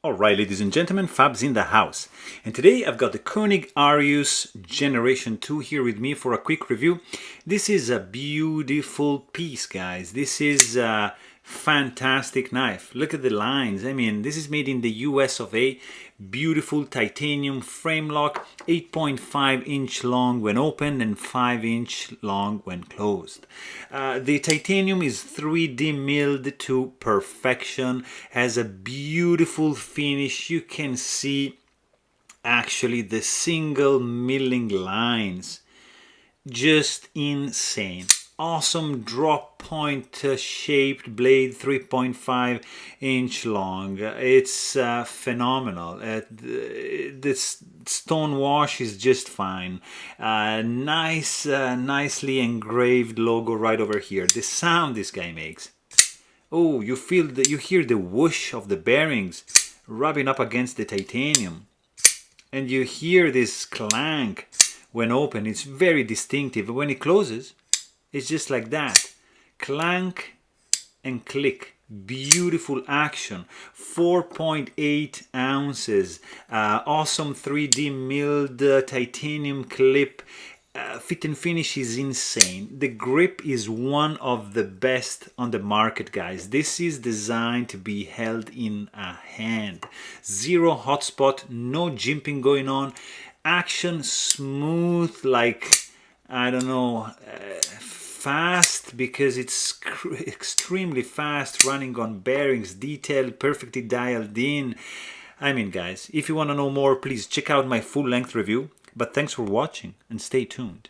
Alright, ladies and gentlemen, Fab's in the house. And today I've got the Koenig Arius Generation 2 here with me for a quick review. This is a beautiful piece, guys. This is a fantastic knife. Look at the lines. I mean, this is made in the US of A. Beautiful titanium frame lock, 8.5-inch long when opened and 5-inch long when closed. The titanium is 3D milled to perfection, has a beautiful finish. You can see actually the single milling lines, just insane. Awesome drop point shaped blade, 3.5-inch long. It's phenomenal. This stone wash is just fine. Nicely engraved logo right over here. The sound this guy makes. Oh, you hear the whoosh of the bearings rubbing up against the titanium, and you hear this clank when open. It's very distinctive. When it closes, it's just like that. Clank and click. Beautiful action. 4.8 ounces. Awesome 3D milled titanium clip. Fit and finish is insane. The grip is one of the best on the market, guys. This is designed to be held in a hand. Zero hotspot, no jimping going on. Action smooth, like, I don't know, fast, because it's extremely fast, running on bearings, detailed, perfectly dialed in. I mean, guys, if you want to know more, please check out my full-length review. But thanks for watching and stay tuned.